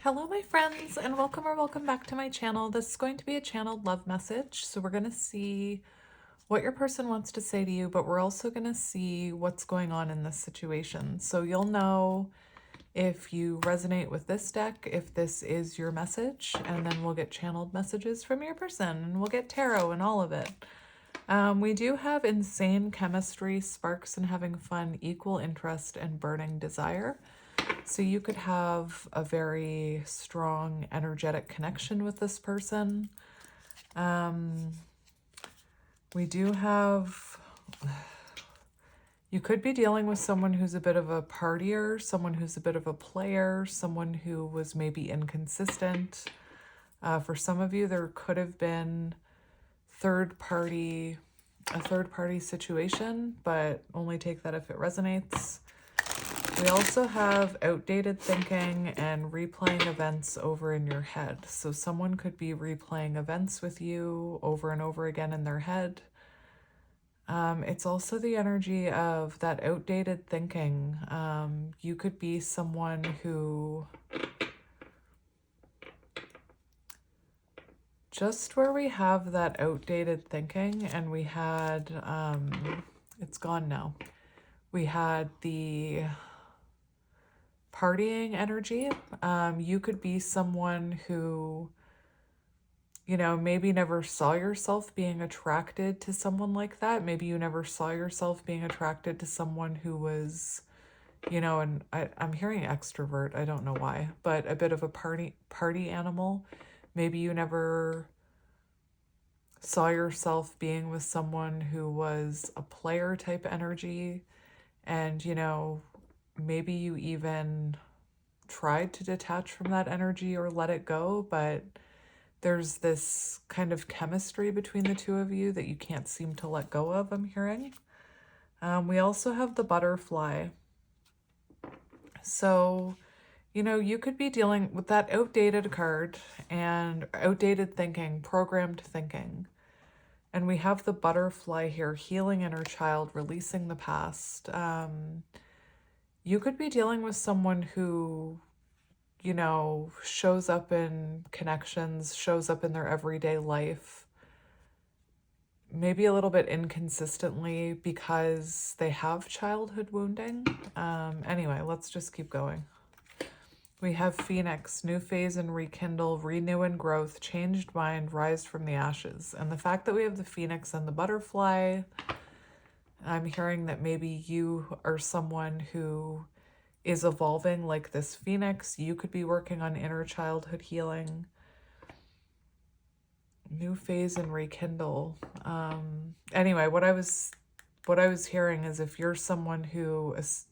Hello, my friends, and welcome or welcome back to my channel. This is going to be a channeled love message. So we're going to see what your person wants to say to you, but we're also going to see what's going on in this situation. So you'll know if you resonate with this deck, if this is your message, and then we'll get channeled messages from your person, and we'll get tarot and all of it. We do have insane chemistry, sparks and having fun, equal interest, and burning desire. So you could have a very strong energetic connection with this person. We do have, you could be dealing with someone who's a bit of a partier, someone who's a bit of a player, someone who was maybe inconsistent. For some of you, there could have been a third party situation, but only take that if it resonates. We also have outdated thinking and replaying events over in your head. So someone could be replaying events with you over and over again in their head. It's also the energy of that outdated thinking. You could be someone who, just where we have that outdated thinking and we had, it's gone now. We had the partying energy. You could be someone who, maybe never saw yourself being attracted to someone like that. Maybe you never saw yourself being attracted to someone who was, and I'm hearing extrovert, I don't know why, but a bit of a party animal. Maybe you never saw yourself being with someone who was a player type energy, and maybe you even tried to detach from that energy or let it go, but there's this kind of chemistry between the two of you that you can't seem to let go of, I'm hearing. We also have the butterfly. So, you could be dealing with that outdated card and outdated thinking, programmed thinking. And we have the butterfly here, healing inner child, releasing the past. You could be dealing with someone who, shows up in connections, shows up in their everyday life, maybe a little bit inconsistently because they have childhood wounding. Anyway, let's just keep going. We have Phoenix, new phase and rekindle, renew and growth, changed mind, rise from the ashes. And the fact that we have the Phoenix and the butterfly, I'm hearing that maybe you are someone who is evolving like this Phoenix. You could be working on inner childhood healing. New phase and rekindle. Anyway, what I was hearing is if you're someone who is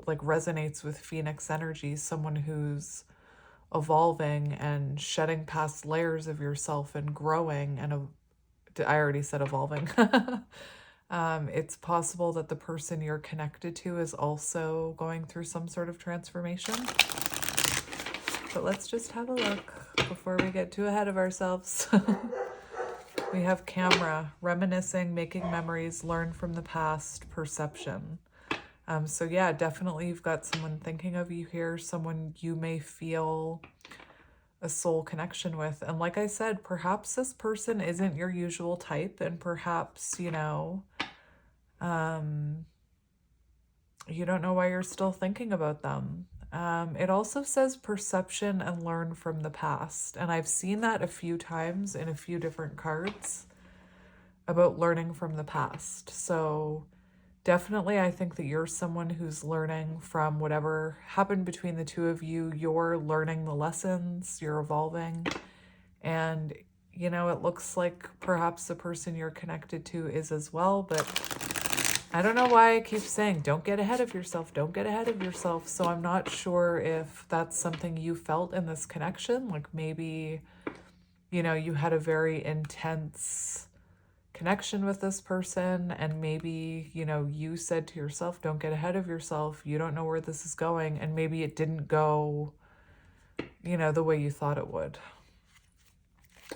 like resonates with Phoenix energy, someone who's evolving and shedding past layers of yourself and growing, and I already said evolving. It's possible that the person you're connected to is also going through some sort of transformation. But let's just have a look before we get too ahead of ourselves. We have camera, reminiscing, making memories, learn from the past, perception. So yeah, definitely you've got someone thinking of you here, someone you may feel a soul connection with. And like I said, perhaps this person isn't your usual type, and perhaps, you don't know why you're still thinking about them. It also says perception and learn from the past. And I've seen that a few times in a few different cards about learning from the past. So definitely, I think that you're someone who's learning from whatever happened between the two of you. You're learning the lessons, you're evolving. And, it looks like perhaps the person you're connected to is as well. But I don't know why I keep saying, don't get ahead of yourself, don't get ahead of yourself. So I'm not sure if that's something you felt in this connection. Like maybe, you had a very intense connection with this person, and maybe, you said to yourself, don't get ahead of yourself. You don't know where this is going. And maybe it didn't go, the way you thought it would.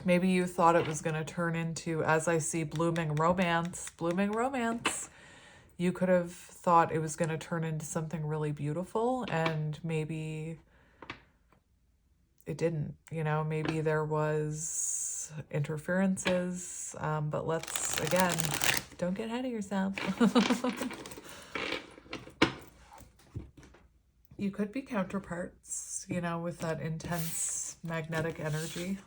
Maybe you thought it was going to turn into, as I see, blooming romance. You could have thought it was going to turn into something really beautiful, and maybe it didn't, you know, maybe there was interferences, but let's, again, don't get ahead of yourself. You could be counterparts, you know, with that intense magnetic energy.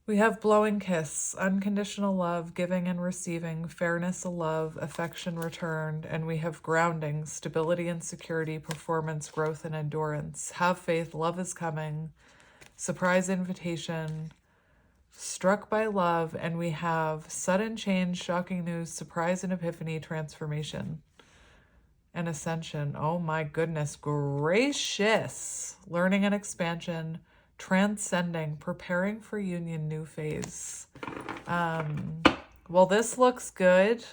We have blowing kiss, unconditional love, giving and receiving, fairness of love, affection returned, and we have grounding, stability and security, performance, growth and endurance. Have faith, love is coming, surprise invitation, struck by love, and we have sudden change, shocking news, surprise and epiphany, transformation, and ascension. Oh my goodness gracious. Learning and expansion, transcending, preparing for union, new phase. Well, this looks good.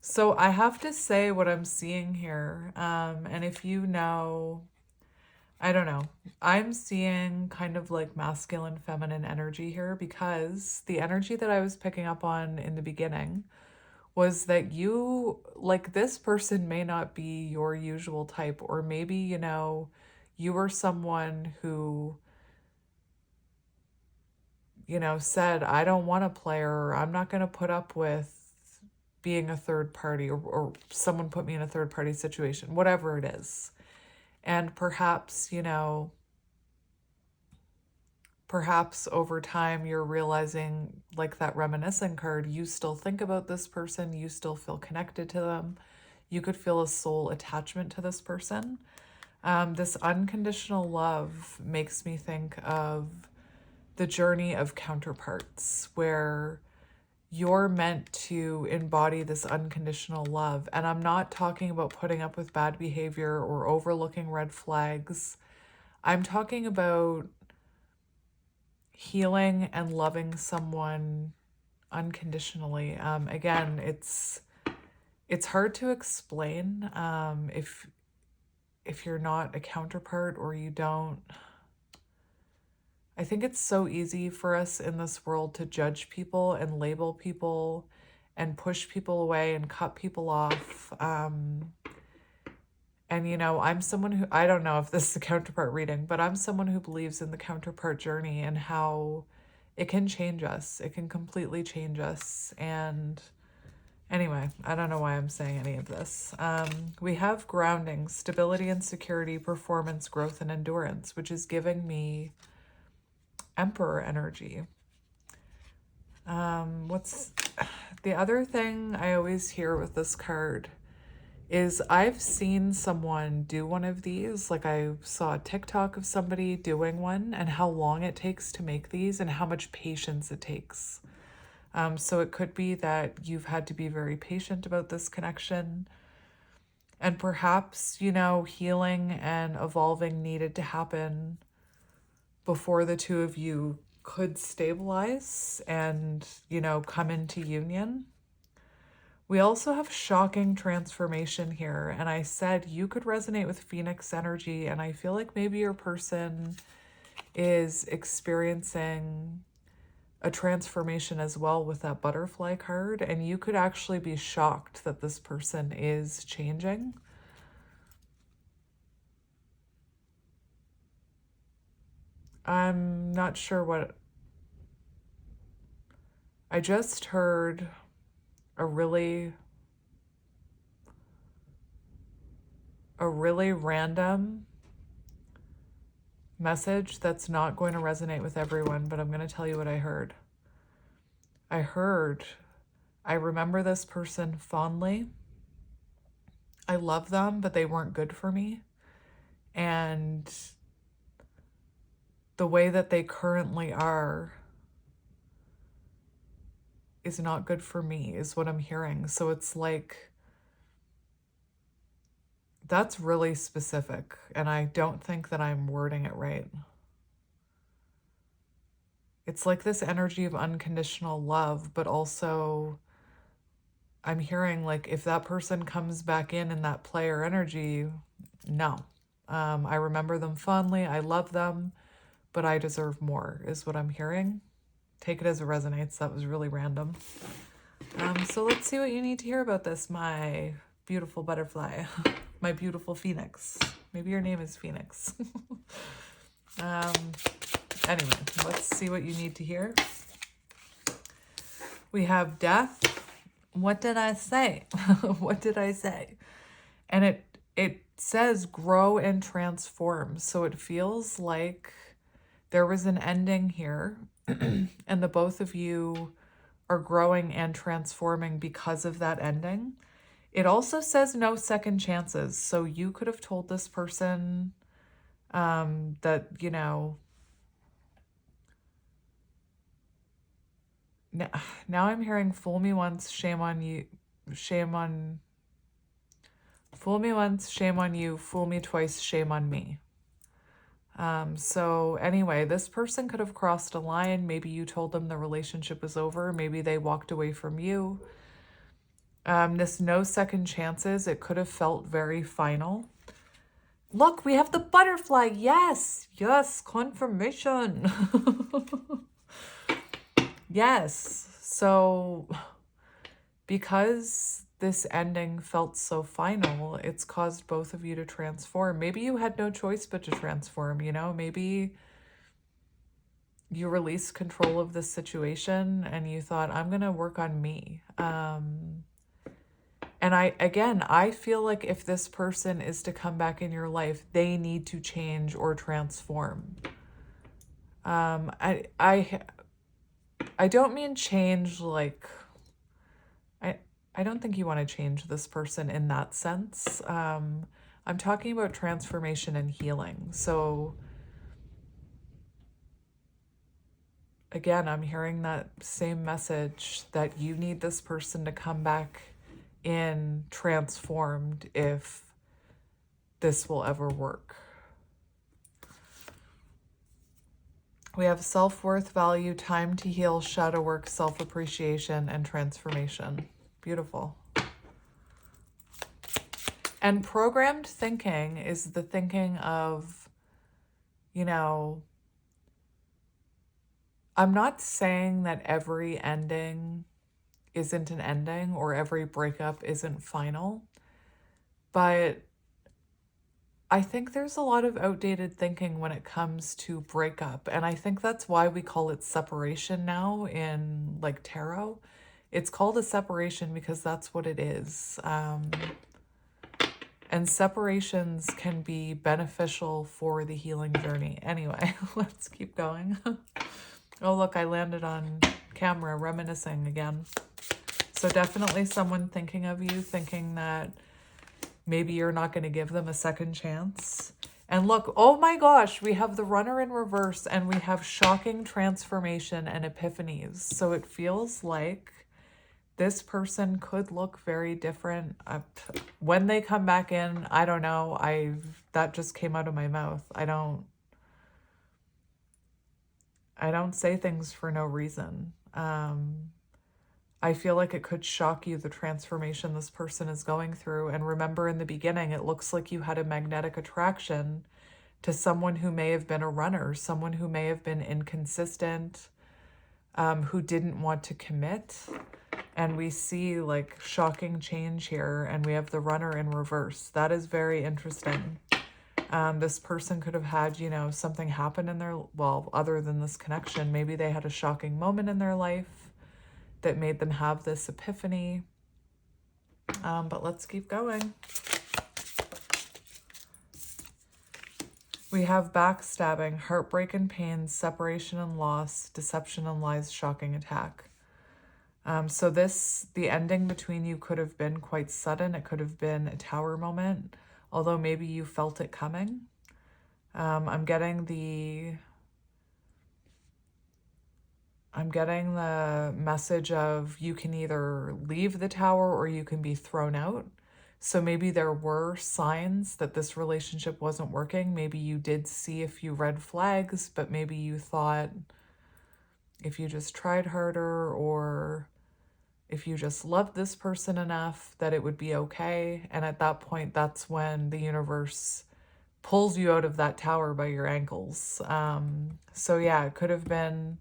So I have to say what I'm seeing here. And if you know, I don't know, I'm seeing kind of like masculine, feminine energy here, because the energy that I was picking up on in the beginning was that you, like, this person may not be your usual type, or maybe, you know, you were someone who, you know, said, I don't want a player, or I'm not going to put up with being a third party, or someone put me in a third party situation, whatever it is. And perhaps, you know, perhaps over time you're realizing, like that reminiscing card, you still think about this person, you still feel connected to them. You could feel a soul attachment to this person. This unconditional love makes me think of the journey of counterparts, where you're meant to embody this unconditional love. And I'm not talking about putting up with bad behavior or overlooking red flags. I'm talking about healing and loving someone unconditionally. Again, it's hard to explain if you're not a counterpart, or you don't. I think it's so easy for us in this world to judge people and label people and push people away and cut people off. And, you know, I'm someone who, I don't know if this is a counterpart reading, but I'm someone who believes in the counterpart journey and how it can change us. It can completely change us. And anyway, I don't know why I'm saying any of this. We have grounding, stability and security, performance, growth and endurance, which is giving me Emperor energy. What's the other thing I always hear with this card is I've seen someone do one of these. Like, I saw a TikTok of somebody doing one, and how long it takes to make these and how much patience it takes. So it could be that you've had to be very patient about this connection, and perhaps, you know, healing and evolving needed to happen before the two of you could stabilize and, you know, come into union. We also have shocking transformation here. And I said you could resonate with Phoenix energy. And I feel like maybe your person is experiencing a transformation as well with that butterfly card. And you could actually be shocked that this person is changing. I'm not sure what... I just heard a really random message that's not going to resonate with everyone, but I'm going to tell you what I heard. I remember this person fondly. I love them, but they weren't good for me. And the way that they currently are is not good for me, is what I'm hearing. So it's like, that's really specific, and I don't think that I'm wording it right. It's like this energy of unconditional love, but also I'm hearing like, if that person comes back in that player energy, no. I remember them fondly, I love them, but I deserve more, is what I'm hearing. Take it as it resonates. That was really random. So let's see what you need to hear about this, my beautiful butterfly, my beautiful Phoenix. Maybe your name is Phoenix. Anyway, let's see what you need to hear. We have death. What did I say? What did I say? And it says grow and transform. So it feels like there was an ending here and the both of you are growing and transforming because of that ending. It also says no second chances. So you could have told this person that, you know, now I'm hearing fool me once, shame on you, fool me once, shame on you, fool me twice, shame on me. So anyway, this person could have crossed a line. Maybe you told them the relationship was over. Maybe they walked away from you. This no second chances, it could have felt very final. Look, we have the butterfly. Yes, yes, confirmation. Yes. So because this ending felt so final, it's caused both of you to transform. Maybe you had no choice but to transform, you know? Maybe you released control of this situation and you thought, I'm going to work on me. And I feel like if this person is to come back in your life, they need to change or transform. I don't mean change like, I don't think you want to change this person in that sense. I'm talking about transformation and healing. So again, I'm hearing that same message that you need this person to come back in transformed if this will ever work. We have self-worth, value, time to heal, shadow work, self-appreciation, and transformation. Beautiful. And programmed thinking is the thinking of, you know, I'm not saying that every ending isn't an ending or every breakup isn't final, but I think there's a lot of outdated thinking when it comes to breakup. And I think that's why we call it separation now in like tarot. It's called a separation because that's what it is. And separations can be beneficial for the healing journey. Anyway, let's keep going. Oh, look, I landed on camera reminiscing again. So definitely someone thinking of you, thinking that maybe you're not going to give them a second chance. And look, oh my gosh, we have the runner in reverse and we have shocking transformation and epiphanies. So it feels like this person could look very different. When they come back in, I don't know. That just came out of my mouth. I don't say things for no reason. I feel like it could shock you, the transformation this person is going through. And remember, in the beginning, it looks like you had a magnetic attraction to someone who may have been a runner, someone who may have been inconsistent, who didn't want to commit. And we see like shocking change here, and we have the runner in reverse. That is very interesting. This person could have had, you know, something happen in their, well, other than this connection, maybe they had a shocking moment in their life that made them have this epiphany. But let's keep going. We have backstabbing, heartbreak and pain, separation and loss, deception and lies, shocking attack. So the ending between you could have been quite sudden. It could have been a tower moment, although maybe you felt it coming. I'm getting the message of you can either leave the tower or you can be thrown out. So maybe there were signs that this relationship wasn't working. Maybe you did see a few red flags, but maybe you thought if you just tried harder or if you just loved this person enough that it would be okay. And at that point, that's when the universe pulls you out of that tower by your ankles. So yeah, it could have been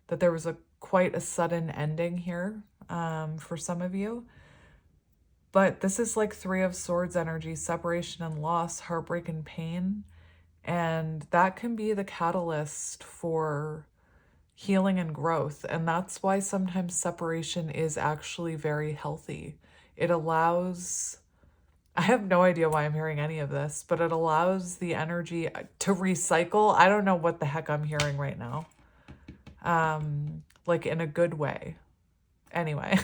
that there was quite a sudden ending here for some of you. But this is like Three of Swords energy, separation and loss, heartbreak and pain. And that can be the catalyst for healing and growth. And that's why sometimes separation is actually very healthy. It allows, I have no idea why I'm hearing any of this, but it allows the energy to recycle. I don't know what the heck I'm hearing right now. Like in a good way. Anyway.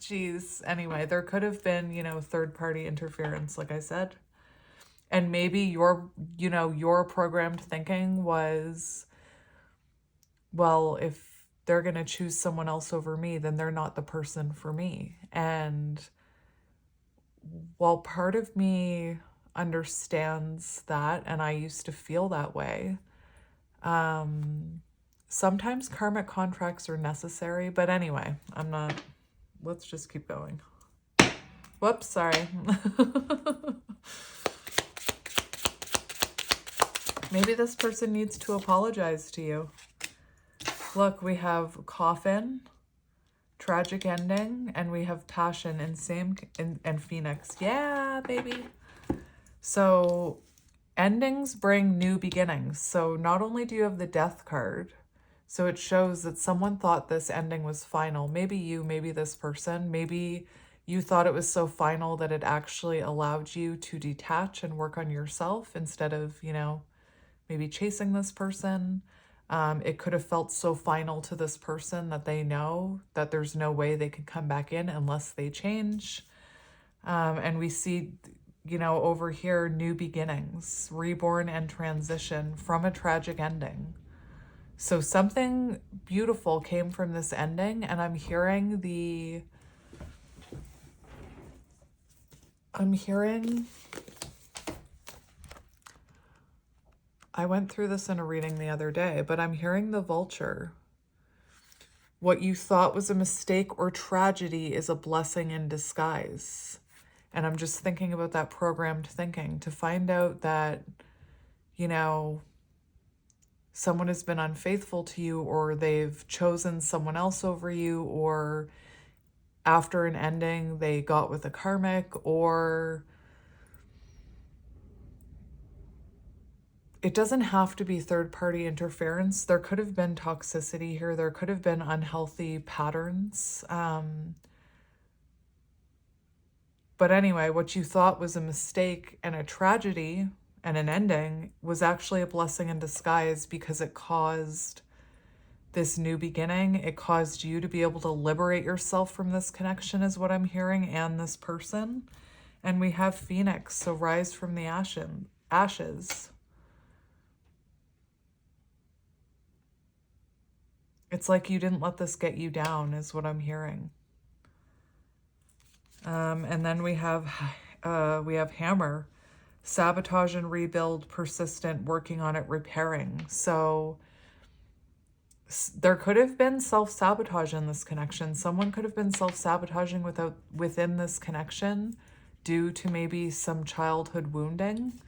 Geez. Anyway, there could have been, third party interference, like I said. And maybe your programmed thinking was, well, if they're going to choose someone else over me, then they're not the person for me. And while part of me understands that, and I used to feel that way, sometimes karmic contracts are necessary. But anyway, let's just keep going. Whoops, sorry. Maybe this person needs to apologize to you. Look, we have coffin, tragic ending, and we have passion and Phoenix. Yeah, baby. So endings bring new beginnings. So not only do you have the death card, so it shows that someone thought this ending was final. Maybe you, maybe this person, maybe you thought it was so final that it actually allowed you to detach and work on yourself instead of, maybe chasing this person. It could have felt so final to this person that they know that there's no way they could come back in unless they change. And we see, over here, new beginnings, reborn and transition from a tragic ending. So something beautiful came from this ending, and I'm hearing I went through this in a reading the other day, but I'm hearing the vulture. What you thought was a mistake or tragedy is a blessing in disguise. And I'm just thinking about that programmed thinking to find out that, someone has been unfaithful to you, or they've chosen someone else over you, or after an ending, they got with a karmic, or it doesn't have to be third-party interference. There could have been toxicity here. There could have been unhealthy patterns. But anyway, what you thought was a mistake and a tragedy and an ending was actually a blessing in disguise, because it caused this new beginning. It caused you to be able to liberate yourself from this connection, is what I'm hearing, and this person. And we have Phoenix, so rise from the ashes. It's like you didn't let this get you down, is what I'm hearing. And then we have hammer, sabotage and rebuild, persistent, working on it, repairing. So there could have been self-sabotage in this connection. Someone could have been self-sabotaging within this connection due to maybe some childhood wounding.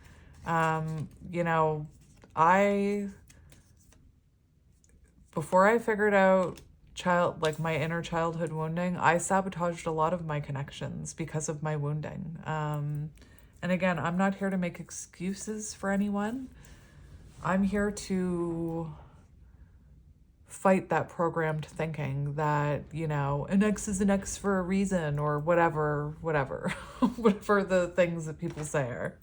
Before I figured out my inner childhood wounding, I sabotaged a lot of my connections because of my wounding. And again, I'm not here to make excuses for anyone. I'm here to fight that programmed thinking that, an X is an X for a reason, or whatever, whatever the things that people say are.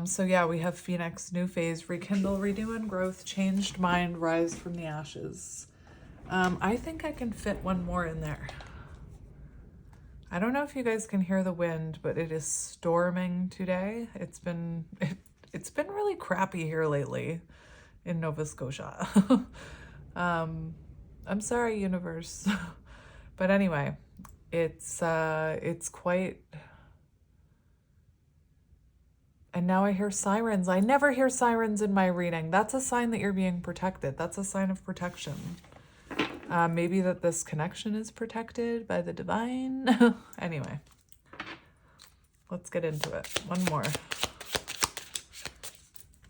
So yeah, we have Phoenix, new phase, rekindle, renew and growth, changed mind, rise from the ashes. I think I can fit one more in there. I don't know if you guys can hear the wind, but it is storming today. It's been really crappy here lately in Nova Scotia. I'm sorry, universe. But anyway, it's quite. And now I hear sirens. I never hear sirens in my reading. That's a sign that you're being protected. That's a sign of protection. Maybe that this connection is protected by the divine. Anyway, let's get into it. One more.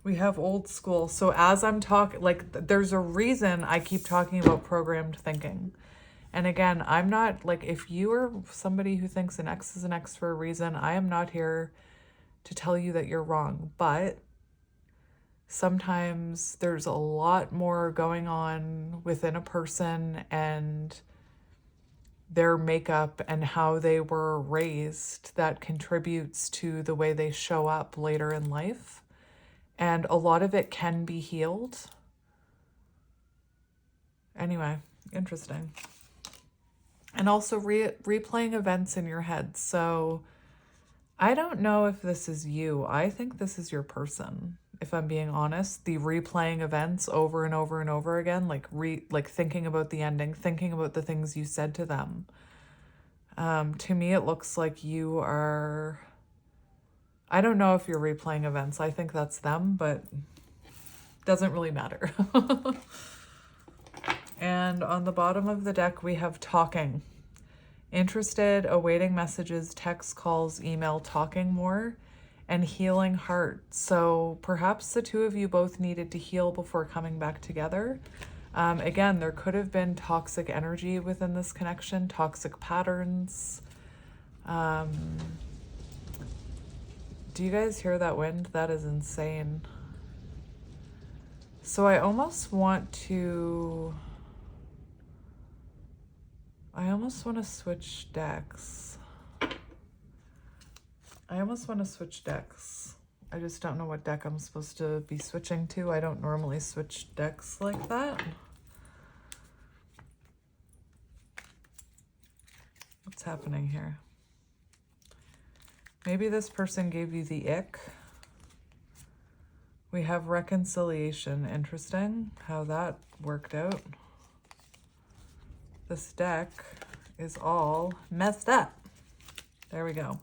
We have old school. So as I'm talking, there's a reason I keep talking about programmed thinking. And again, I'm not like, if you are somebody who thinks an ex is an ex for a reason, I am not here to tell you that you're wrong. But sometimes there's a lot more going on within a person and their makeup and how they were raised that contributes to the way they show up later in life. And a lot of it can be healed. Anyway, interesting. And also replaying events in your head. So I don't know if this is you. I think this is your person, if I'm being honest. The replaying events over and over and over again, like thinking about the ending, thinking about the things you said to them. To me, it looks like you are... I don't know if you're replaying events. I think that's them, but doesn't really matter. And on the bottom of the deck, we have talking. Interested, awaiting messages, text, calls, email, talking more, and healing heart. So perhaps the two of you both needed to heal before coming back together. Again, there could have been toxic energy within this connection, toxic patterns. Do you guys hear that wind? That is insane. So I almost want to switch decks. I just don't know what deck I'm supposed to be switching to. I don't normally switch decks like that. What's happening here? Maybe this person gave you the ick. We have reconciliation. Interesting how that worked out. This deck is all messed up. There we go.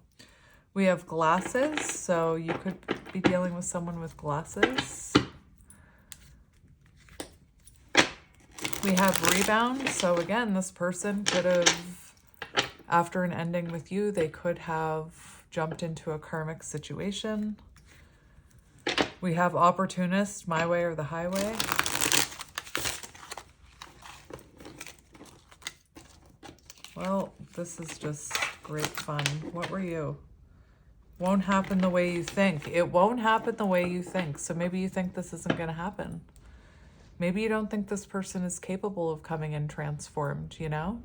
We have glasses, so you could be dealing with someone with glasses. We have rebound, so again, this person could have, after an ending with you, they could have jumped into a karmic situation. We have opportunist, my way or the highway. Well, this is just great fun. What were you? Won't happen the way you think. It won't happen the way you think. So maybe you think this isn't going to happen. Maybe you don't think this person is capable of coming in transformed, you know?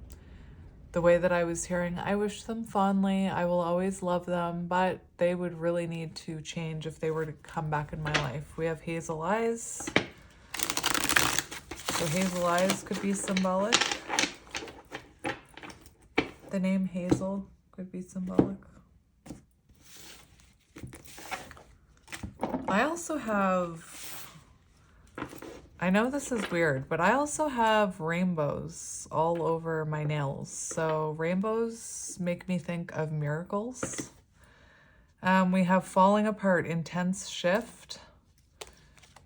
The way that I was hearing, I wish them fondly, I will always love them, but they would really need to change if they were to come back in my life. We have hazel eyes. So hazel eyes could be symbolic. The name Hazel could be symbolic. I also have, I know this is weird, but I also have rainbows all over my nails. So rainbows make me think of miracles. We have falling apart, intense shift.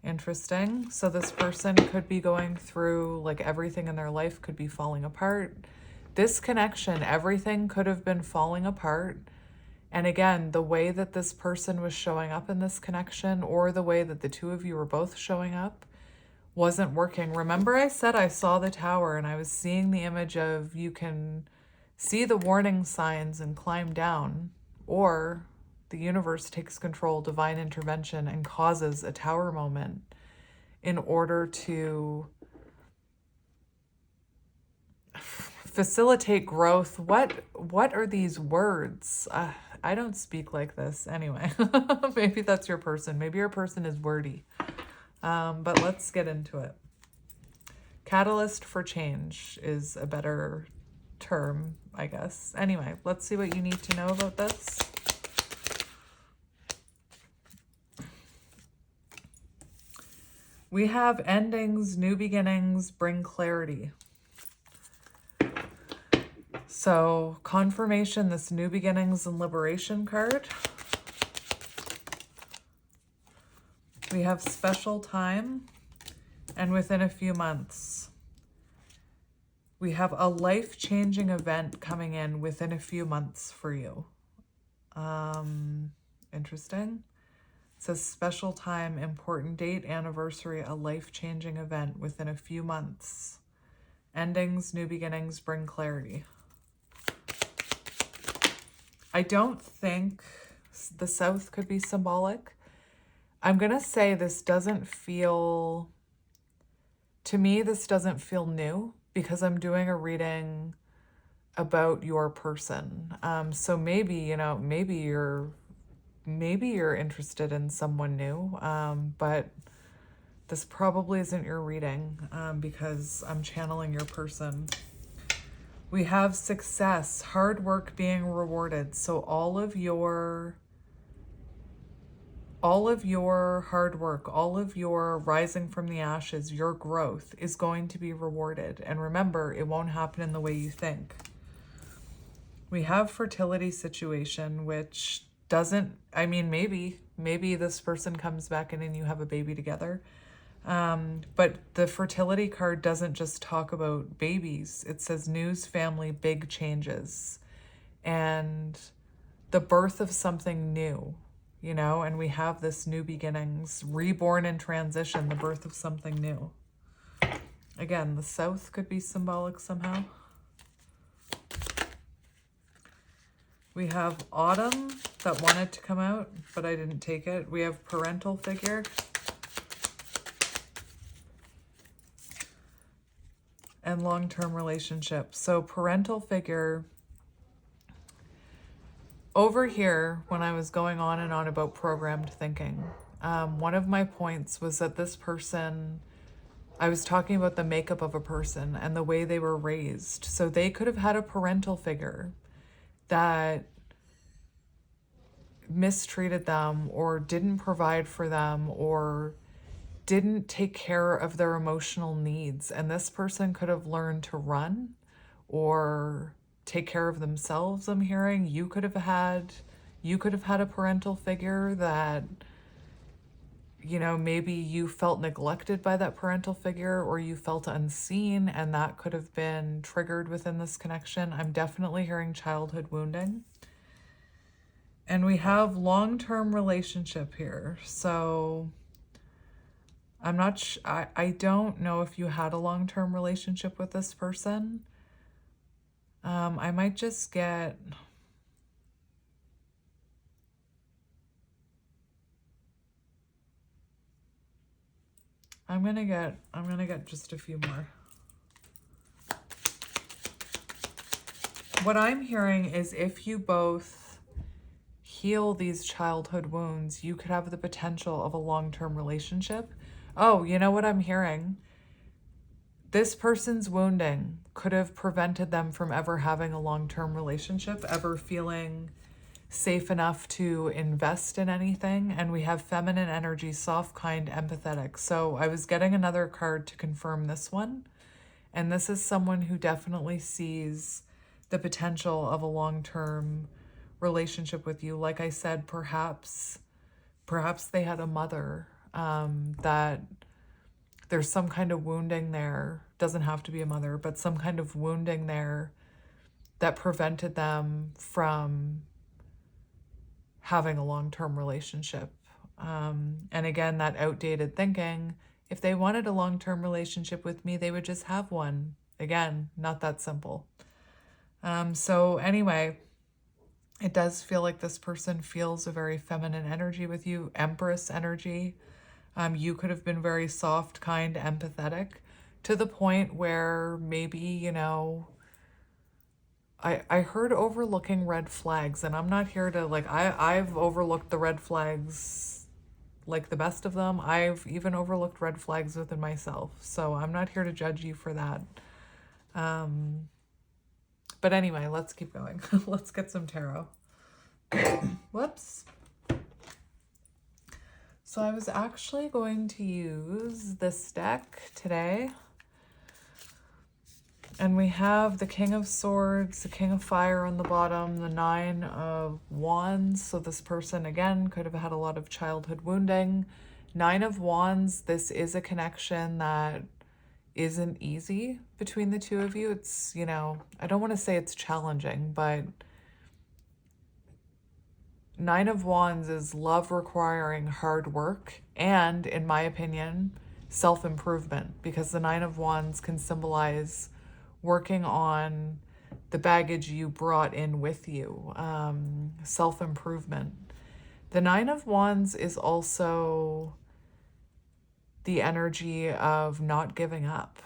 Interesting. So this person could be going through, like, everything in their life could be falling apart. This connection, everything could have been falling apart. And again, the way that this person was showing up in this connection, or the way that the two of you were both showing up, wasn't working. Remember I said I saw the tower and I was seeing the image of you can see the warning signs and climb down, or the universe takes control, divine intervention, and causes a tower moment in order to facilitate growth. What are these words? I don't speak like this anyway. Maybe that's your person. Maybe your person is wordy. But let's get into it. Catalyst for change is a better term, I guess. Anyway, let's see what you need to know about this. We have endings, new beginnings, bring clarity. So confirmation, this new beginnings and liberation card. We have special time and within a few months. We have a life-changing event coming in within a few months for you. Interesting. It says special time, important date, anniversary, a life-changing event within a few months. Endings, new beginnings bring clarity. I don't think the South could be symbolic. I'm going to say this doesn't feel, to me, this doesn't feel new because I'm doing a reading about your person. So maybe, you know, maybe you're interested in someone new, but this probably isn't your reading because I'm channeling your person. We have success, hard work being rewarded. So all of your hard work, all of your rising from the ashes, your growth is going to be rewarded. And remember, it won't happen in the way you think. We have fertility situation, which doesn't, I mean, maybe this person comes back in and you have a baby together. But the fertility card doesn't just talk about babies. It says news, family, big changes, and the birth of something new, you know, and we have this new beginnings, reborn in transition, the birth of something new. Again, the South could be symbolic somehow. We have autumn that wanted to come out, but I didn't take it. We have parental figure. And long-term relationship. So parental figure, over here, when I was going on and on about programmed thinking, one of my points was that this person, I was talking about the makeup of a person and the way they were raised. So they could have had a parental figure that mistreated them or didn't provide for them or didn't take care of their emotional needs. And this person could have learned to run or take care of themselves. I'm hearing you could have had a parental figure that, you know, maybe you felt neglected by that parental figure or you felt unseen, and that could have been triggered within this connection. I'm definitely hearing childhood wounding. And we have long-term relationship here. So I'm not I don't know if you had a long-term relationship with this person. I might just get, I'm gonna get just a few more. What I'm hearing is if you both heal these childhood wounds, you could have the potential of a long-term relationship. Oh, you know what I'm hearing? This person's wounding could have prevented them from ever having a long-term relationship, ever feeling safe enough to invest in anything. And we have feminine energy, soft, kind, empathetic. So I was getting another card to confirm this one. And this is someone who definitely sees the potential of a long-term relationship with you. Like I said, perhaps they had a mother that there's some kind of wounding there. Doesn't have to be a mother, but some kind of wounding there that prevented them from having a long-term relationship. And again, that outdated thinking, if they wanted a long-term relationship with me, they would just have one. Again, not that simple. So anyway, it does feel like this person feels a very feminine energy with you, Empress energy. You could have been very soft, kind, empathetic to the point where maybe, you know, I heard overlooking red flags, and I'm not here to, like, I've overlooked the red flags, like the best of them. I've even overlooked red flags within myself. So I'm not here to judge you for that. But anyway, let's keep going. Let's get some tarot. Whoops. So I was actually going to use this deck today. And we have the King of Swords, the King of Fire on the bottom, the Nine of Wands. So this person, again, could have had a lot of childhood wounding. Nine of Wands, this is a connection that isn't easy between the two of you. It's, you know, I don't want to say it's challenging, but Nine of Wands is love requiring hard work and, in my opinion, self-improvement, because the Nine of Wands can symbolize working on the baggage you brought in with you, self-improvement. The Nine of Wands is also the energy of not giving up.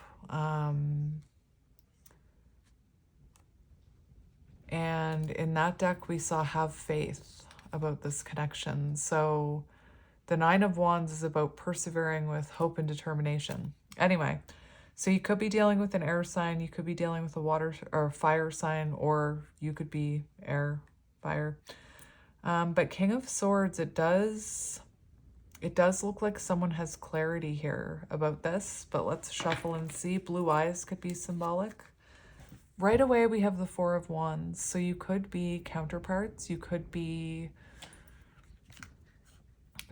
And in that deck, we saw have faith about this connection. So the Nine of Wands is about persevering with hope and determination. Anyway, so you could be dealing with an air sign, you could be dealing with a water or fire sign, or you could be air, fire. But King of Swords, it does look like someone has clarity here about this, but let's shuffle and see. Blue eyes could be symbolic. Right away, we have the Four of Wands. So you could be counterparts. You could be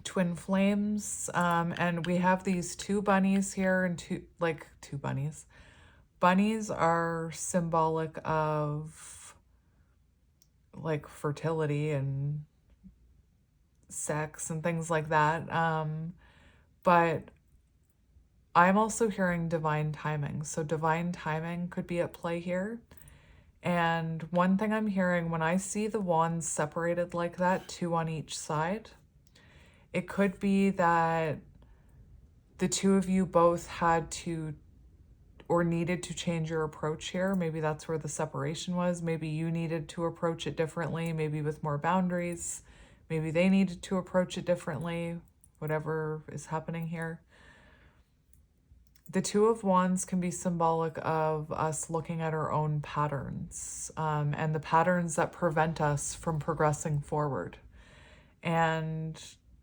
twin flames. And we have these two bunnies here and two bunnies. Bunnies are symbolic of like fertility and sex and things like that. But I'm also hearing divine timing. So divine timing could be at play here. And one thing I'm hearing when I see the wands separated like that, two on each side, it could be that the two of you both had to or needed to change your approach here. Maybe that's where the separation was. Maybe you needed to approach it differently, maybe with more boundaries. Maybe they needed to approach it differently, whatever is happening here. The Two of Wands can be symbolic of us looking at our own patterns and the patterns that prevent us from progressing forward. And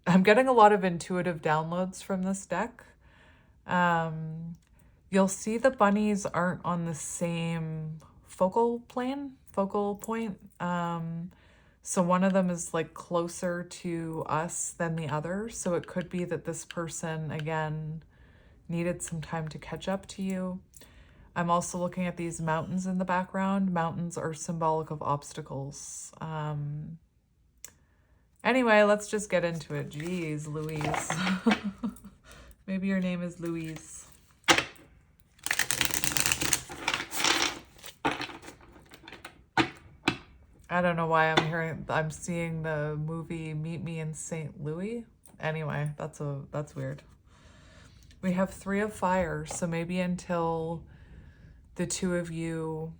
I'm getting a lot of intuitive downloads from this deck. You'll see the bunnies aren't on the same focal point. So one of them is like closer to us than the other. So it could be that this person, again, needed some time to catch up to you. I'm also looking at these mountains in the background. Mountains are symbolic of obstacles. Anyway, let's just get into it. Jeez, Louise. Maybe your name is Louise. I don't know why I'm seeing the movie Meet Me in St. Louis. Anyway, that's weird. We have Three of Fire, so maybe until the two of you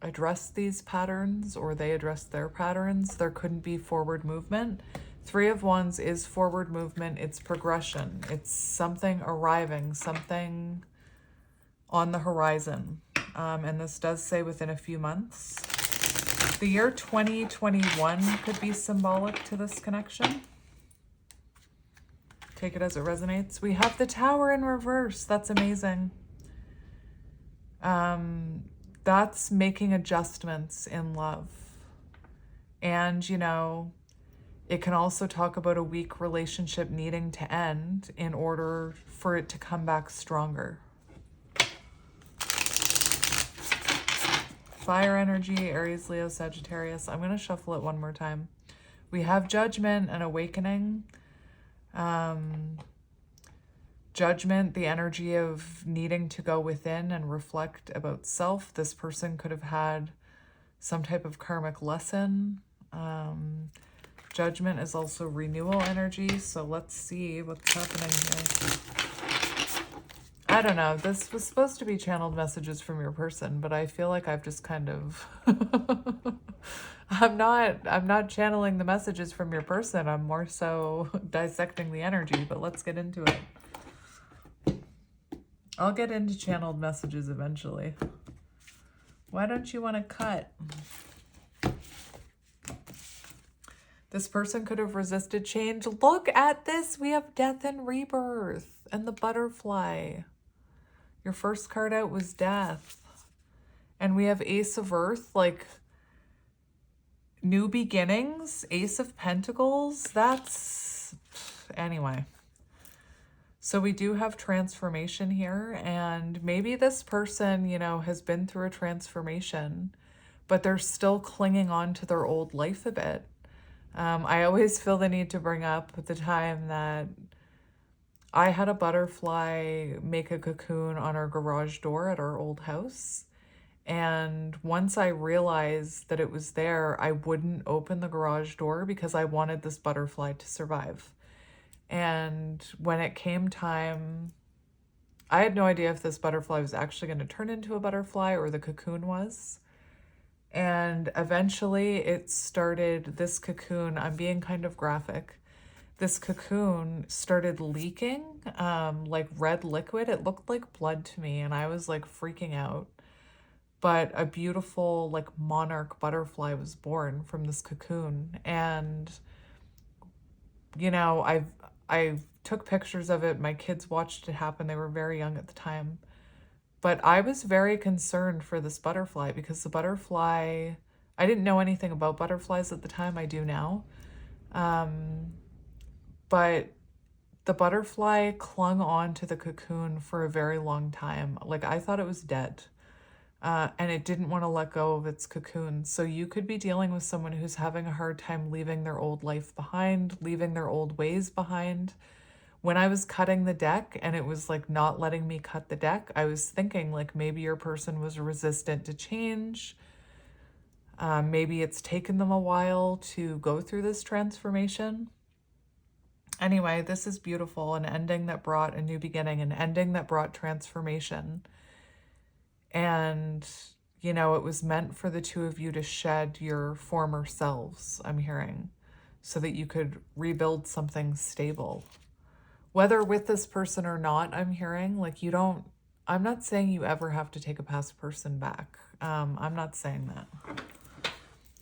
address these patterns or they address their patterns, there couldn't be forward movement. Three of Wands is forward movement. It's progression. It's something arriving, something on the horizon. And this does say within a few months. The year 2021 could be symbolic to this connection. Take it as it resonates. We have the Tower in reverse. That's amazing. That's making adjustments in love. And, you know, it can also talk about a weak relationship needing to end in order for it to come back stronger. Fire energy, Aries, Leo, Sagittarius. I'm going to shuffle it one more time. We have Judgment and Awakening. Judgment, the energy of needing to go within and reflect about self. This person could have had some type of karmic lesson. Judgment is also renewal energy. So let's see what's happening here. I don't know. This was supposed to be channeled messages from your person, but I feel like I've just kind of I'm not channeling the messages from your person. I'm more so dissecting the energy, but let's get into it. I'll get into channeled messages eventually. Why don't you want to cut? This person could have resisted change. Look at this. We have death and rebirth and the butterfly. Your first card out was death. And we have Ace of Earth, like new beginnings, Ace of Pentacles. That's, anyway. So we do have transformation here, and maybe this person, you know, has been through a transformation, but they're still clinging on to their old life a bit. I always feel the need to bring up the time that I had a butterfly make a cocoon on our garage door at our old house. And once I realized that it was there, I wouldn't open the garage door because I wanted this butterfly to survive. And when it came time, I had no idea if this butterfly was actually going to turn into a butterfly or the cocoon was. And eventually it started, this cocoon, I'm being kind of graphic. This cocoon started leaking like red liquid. It looked like blood to me, and I was like freaking out. But a beautiful like monarch butterfly was born from this cocoon. And you know, I took pictures of it. My kids watched it happen. They were very young at the time. But I was very concerned for this butterfly because the butterfly, I didn't know anything about butterflies at the time. I do now. But the butterfly clung on to the cocoon for a very long time. Like I thought it was dead. And it didn't want to let go of its cocoon. So you could be dealing with someone who's having a hard time leaving their old life behind, leaving their old ways behind. When I was cutting the deck and it was like not letting me cut the deck, I was thinking like maybe your person was resistant to change. Maybe it's taken them a while to go through this transformation. Anyway, this is beautiful, an ending that brought a new beginning, an ending that brought transformation. And, you know, it was meant for the two of you to shed your former selves, I'm hearing, so that you could rebuild something stable. Whether with this person or not, I'm hearing, like you don't, I'm not saying you ever have to take a past person back. I'm not saying that.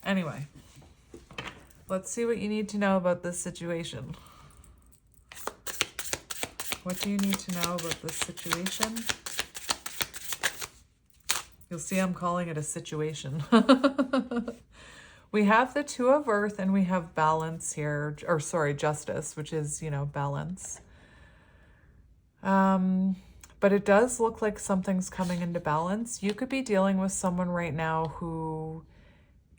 Anyway, let's see what you need to know about this situation. What do you need to know about this situation? You'll see I'm calling it a situation. We have the Two of Earth and we have balance here, or sorry, justice, which is, you know, balance. But it does look like something's coming into balance. You could be dealing with someone right now who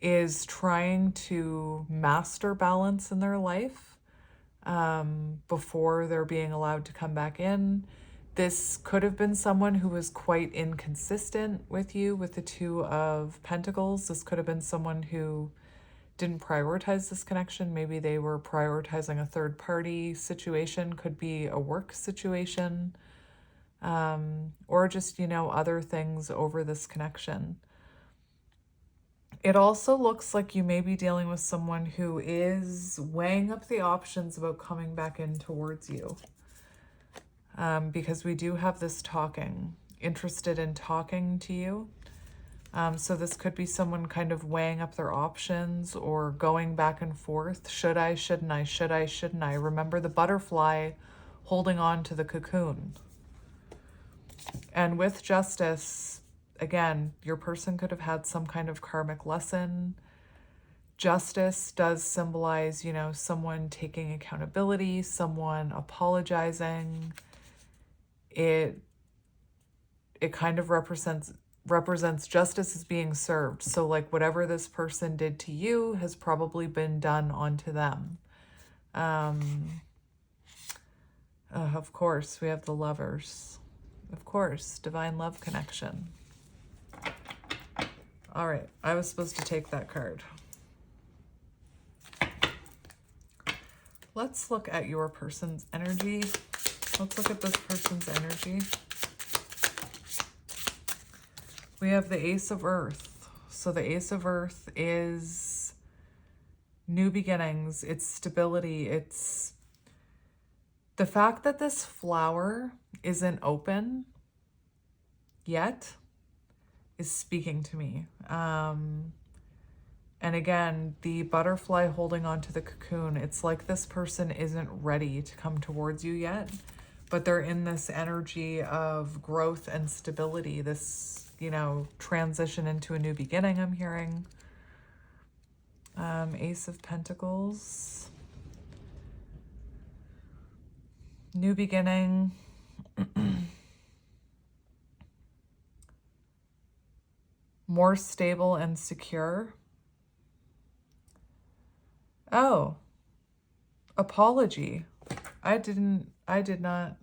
is trying to master balance in their life before they're being allowed to come back in. This could have been someone who was quite inconsistent with you with the Two of Pentacles. This could have been someone who didn't prioritize this connection. Maybe they were prioritizing a third party situation, could be a work situation, or just, you know, other things over this connection. It also looks like you may be dealing with someone who is weighing up the options about coming back in towards you. Because we do have this talking, interested in talking to you. So this could be someone kind of weighing up their options or going back and forth. Should I, shouldn't I, should I, shouldn't I? Remember the butterfly holding on to the cocoon. And with justice, again, your person could have had some kind of karmic lesson. Justice does symbolize, you know, someone taking accountability, someone apologizing. It kind of represents justice as being served. So like whatever this person did to you has probably been done onto them. Of course, we have the Lovers. Of course, divine love connection. All right, I was supposed to take that card. Let's look at your person's energy. Let's look at this person's energy. We have the Ace of Earth. So the Ace of Earth is new beginnings. It's stability. It's the fact that this flower isn't open yet is speaking to me. And again, the butterfly holding on to the cocoon, it's like this person isn't ready to come towards you yet, but they're in this energy of growth and stability, this, you know, transition into a new beginning, I'm hearing. Ace of Pentacles. New beginning. More stable and secure. Oh, apology. I did not,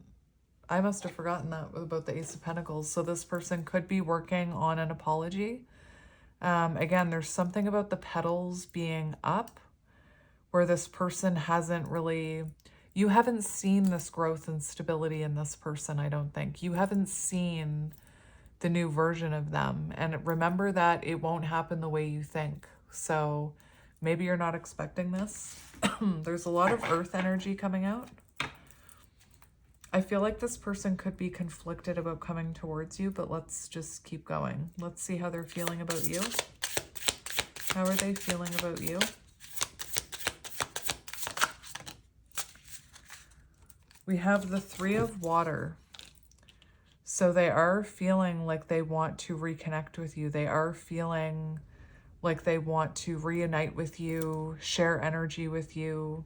I must have forgotten that about the Ace of Pentacles. So this person could be working on an apology. Again, there's something about the petals being up where this person hasn't really, you haven't seen this growth and stability in this person, I don't think. You haven't seen the new version of them. And remember that it won't happen the way you think. So maybe you're not expecting this. There's a lot of earth energy coming out. I feel like this person could be conflicted about coming towards you, but let's just keep going. Let's see how they're feeling about you. How are they feeling about you? We have the Three of Water. So they are feeling like they want to reconnect with you. They are feeling like they want to reunite with you, share energy with you.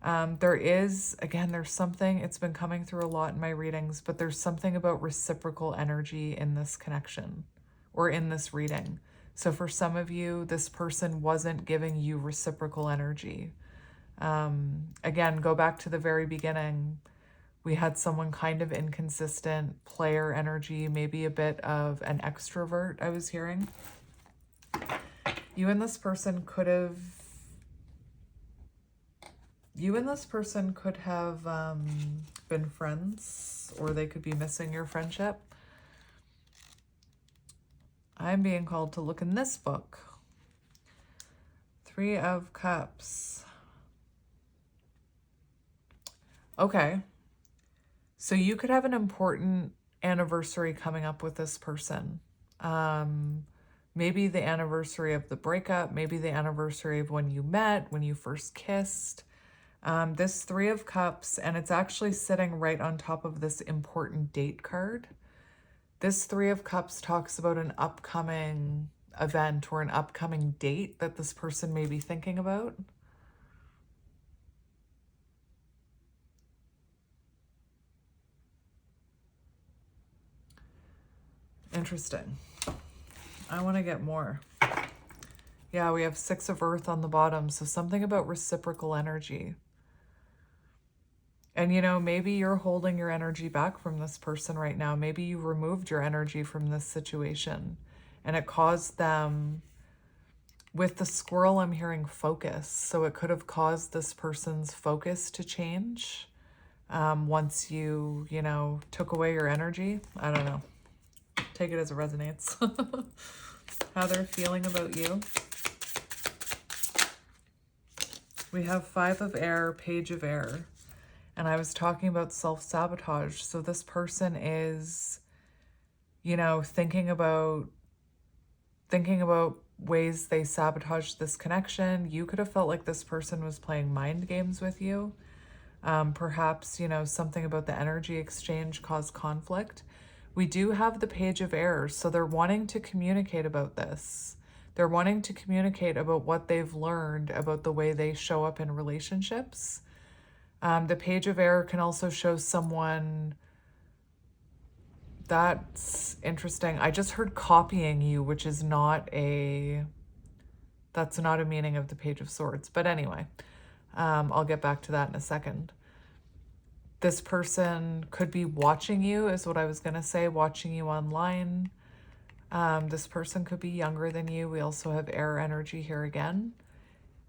There is, again, there's something, it's been coming through a lot in my readings, but there's something about reciprocal energy in this connection or in this reading. So for some of you, this person wasn't giving you reciprocal energy. Again, go back to the very beginning. We had someone kind of inconsistent, player energy, maybe a bit of an extrovert, I was hearing. You and this person could have been friends, or they could be missing your friendship. I'm being called to look in this book. Three of Cups. Okay. So you could have an important anniversary coming up with this person. Maybe the anniversary of the breakup, maybe the anniversary of when you met, when you first kissed. This Three of Cups, and it's actually sitting right on top of this important date card. This Three of Cups talks about an upcoming event or an upcoming date that this person may be thinking about. Interesting. I want to get more. Yeah, we have Six of Earth on the bottom, so something about reciprocal energy. And, you know, maybe you're holding your energy back from this person right now. Maybe you removed your energy from this situation and it caused them, with the squirrel, I'm hearing focus. So it could have caused this person's focus to change once you know, took away your energy. I don't know. Take it as it resonates. How they're feeling about you. We have Five of Air, Page of Air. And I was talking about self-sabotage. So this person is, you know, thinking about ways they sabotage this connection. You could have felt like this person was playing mind games with you. Perhaps, you know, something about the energy exchange caused conflict. We do have the Page of Air, so they're wanting to communicate about this. They're wanting to communicate about what they've learned about the way they show up in relationships. The Page of Air can also show someone. That's interesting. I just heard copying you, which is not a, that's not a meaning of the Page of Swords. But anyway, I'll get back to that in a second. This person could be watching you, is what I was going to say, watching you online. This person could be younger than you. We also have air energy here again.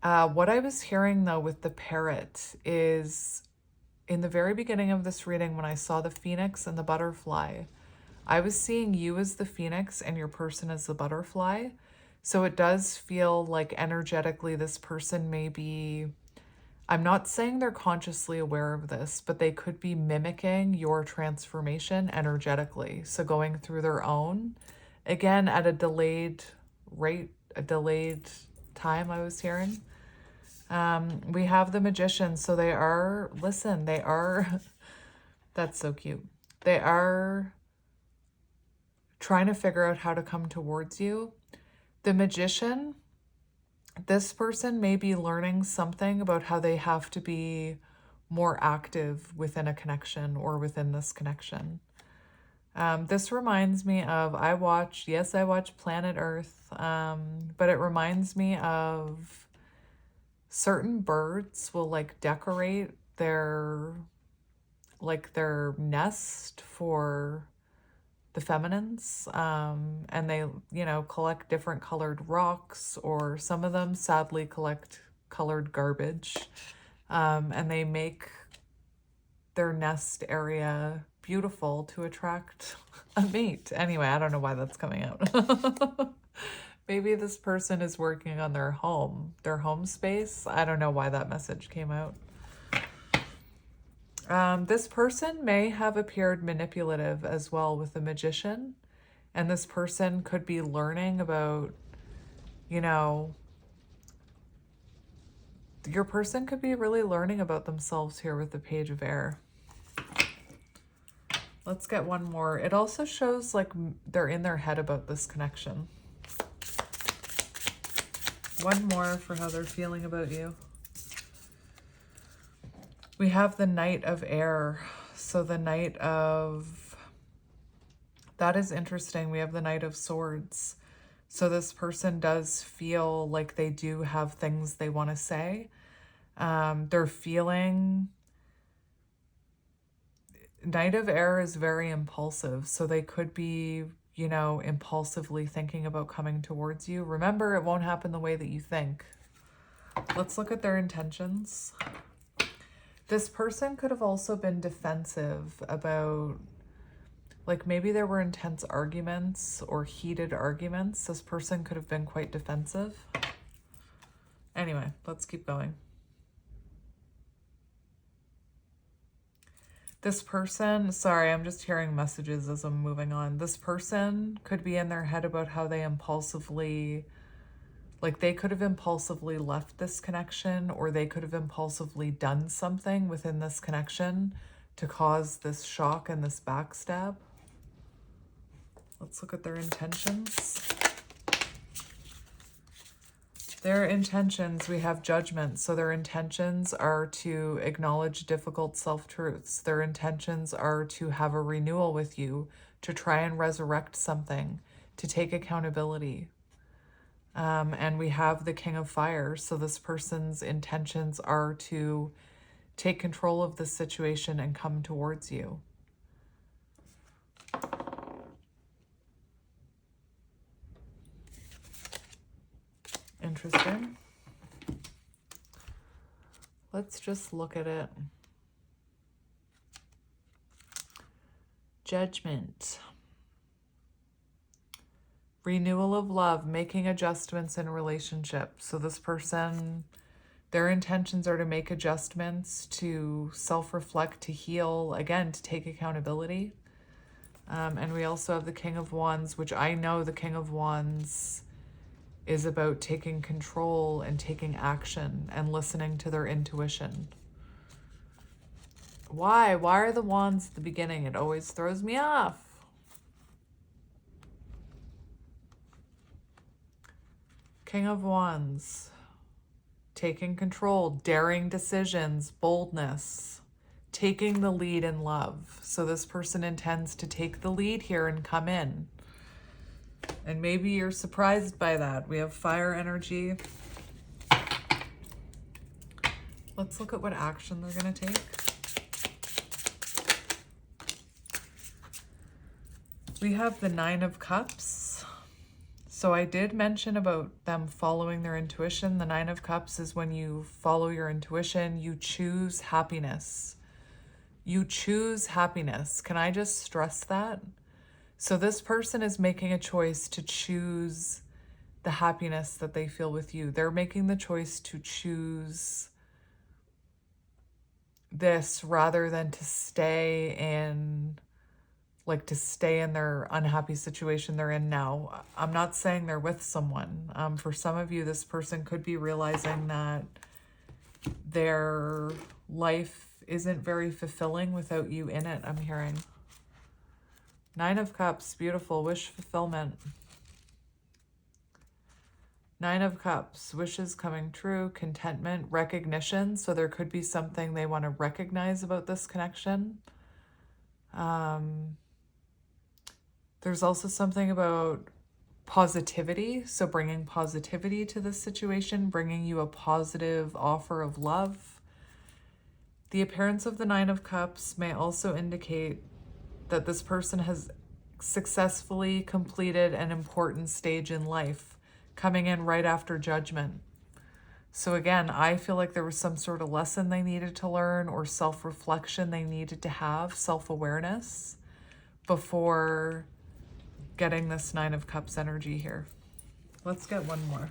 What I was hearing, though, with the parrot is, in the very beginning of this reading, when I saw the phoenix and the butterfly, I was seeing you as the phoenix and your person as the butterfly. So it does feel like energetically this person may be, I'm not saying they're consciously aware of this, but they could be mimicking your transformation energetically. So going through their own, again, at a delayed rate, a delayed time, I was hearing. We have the Magician. So they are, listen, they are, that's so cute. They are trying to figure out how to come towards you. The Magician, this person may be learning something about how they have to be more active within a connection or within this connection. This reminds me of, I watch Planet Earth, but it reminds me of certain birds will like decorate their nest for the feminines, and they, you know, collect different colored rocks, or some of them sadly collect colored garbage, and they make their nest area beautiful to attract a mate. Anyway, I don't know why that's coming out. Maybe this person is working on their home space. I don't know why that message came out. This person may have appeared manipulative as well with the Magician. And this person could be learning about, you know, your person could be really learning about themselves here with the Page of Air. Let's get one more. It also shows like they're in their head about this connection. One more for how they're feeling about you. We have the Knight of Air. So the Knight of... That is interesting. We have the Knight of Swords. So this person does feel like they do have things they want to say. They're feeling... Knight of Air is very impulsive. So they could be, you know, impulsively thinking about coming towards you. Remember, it won't happen the way that you think. Let's look at their intentions. This person could have also been defensive about, like, maybe there were intense arguments or heated arguments. This person could have been quite defensive. Anyway, let's keep going. This person, sorry, I'm just hearing messages as I'm moving on. This person could be in their head about how they impulsively, like they could have impulsively left this connection, or they could have impulsively done something within this connection to cause this shock and this backstab. Let's look at their intentions. Their intentions, we have Judgment. So their intentions are to acknowledge difficult self-truths. Their intentions are to have a renewal with you, to try and resurrect something, to take accountability. And we have the King of Fire. So this person's intentions are to take control of the situation and come towards you. Interesting. Let's just look at it. Judgment. Renewal of love, making adjustments in relationships. So this person, their intentions are to make adjustments, to self-reflect, to heal, again, to take accountability. And we also have the King of Wands, which I know the King of Wands is about taking control and taking action and listening to their intuition. Why? Why are the wands at the beginning? It always throws me off. King of Wands. Taking control, daring decisions, boldness, taking the lead in love. So this person intends to take the lead here and come in. And maybe you're surprised by that. We have fire energy. Let's look at what action they're going to take. We have the Nine of Cups. So I did mention about them following their intuition. The Nine of Cups is when you follow your intuition, you choose happiness. You choose happiness. Can I just stress that? So this person is making a choice to choose the happiness that they feel with you. They're making the choice to choose this rather than to stay in, like, to stay in their unhappy situation they're in now. I'm not saying they're with someone. For some of you, this person could be realizing that their life isn't very fulfilling without you in it, I'm hearing. Nine of Cups, beautiful, wish fulfillment. Nine of Cups, wishes coming true, contentment, recognition. So there could be something they want to recognize about this connection. There's also something about positivity. So bringing positivity to this situation, bringing you a positive offer of love. The appearance of the Nine of Cups may also indicate that this person has successfully completed an important stage in life, coming in right after Judgment. So again, I feel like there was some sort of lesson they needed to learn or self-reflection they needed to have, self-awareness, before getting this Nine of Cups energy here. Let's get one more.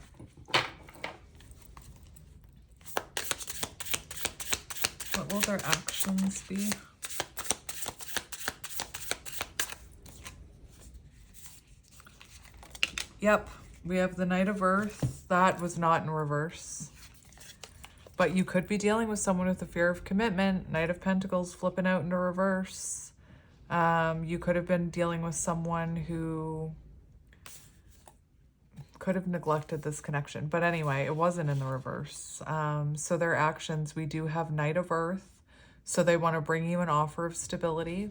What will their actions be? Yep, we have the Knight of Earth. That was not in reverse. But you could be dealing with someone with a fear of commitment. Knight of Pentacles flipping out into reverse. You could have been dealing with someone who could have neglected this connection. But anyway, it wasn't in the reverse. So their actions, we do have Knight of Earth. So they want to bring you an offer of stability.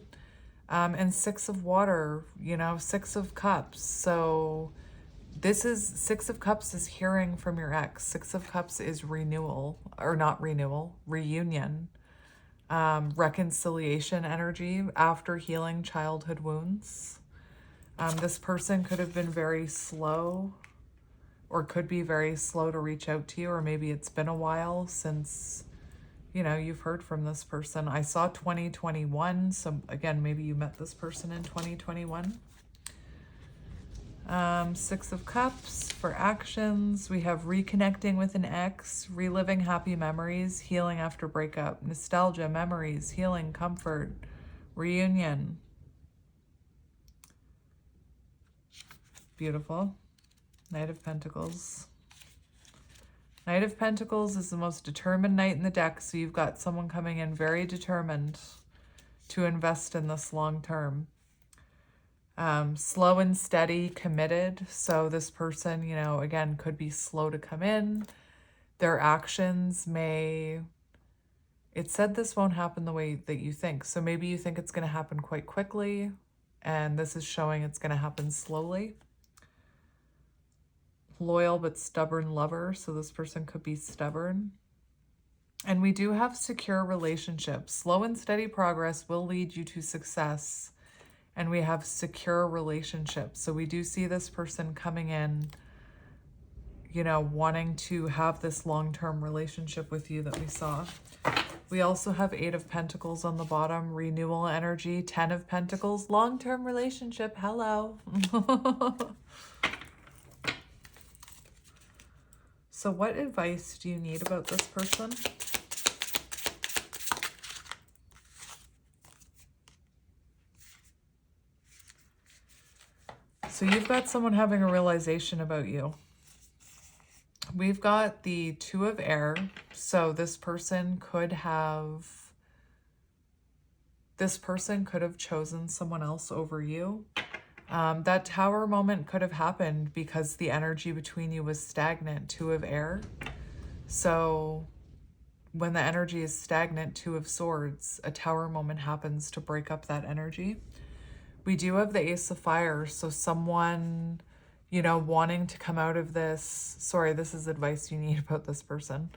And Six of Water, you know, Six of Cups. So this is, Six of Cups is hearing from your ex. Six of Cups is renewal, or not renewal, reunion. Reconciliation energy after healing childhood wounds. This person could have been very slow, or could be very slow to reach out to you, or maybe it's been a while since, you know, you've heard from this person. I saw 2021, so again, maybe you met this person in 2021. Six of Cups for actions. We have reconnecting with an ex, reliving happy memories, healing after breakup, nostalgia, memories, healing, comfort, reunion. Beautiful. Knight of Pentacles. Knight of Pentacles is the most determined knight in the deck, so you've got someone coming in very determined to invest in this long term. Slow and steady, committed. So this person, you know, again, could be slow to come in. Their actions may, it said this won't happen the way that you think. So maybe you think it's going to happen quite quickly, and this is showing it's going to happen slowly. Loyal but stubborn lover. So this person could be stubborn. And we do have secure relationships. Slow and steady progress will lead you to success. And we have secure relationships. So we do see this person coming in, you know, wanting to have this long-term relationship with you that we saw. We also have Eight of Pentacles on the bottom, renewal energy, 10 of Pentacles, long-term relationship. Hello. So what advice do you need about this person? So you've got someone having a realization about you. We've got the Two of Air. So this person could have chosen someone else over you. That Tower moment could have happened because the energy between you was stagnant, Two of Air. So when the energy is stagnant, Two of Swords, a Tower moment happens to break up that energy. We do have the Ace of Fire, so someone, you know, wanting to come out of this. Sorry, this is advice you need about this person.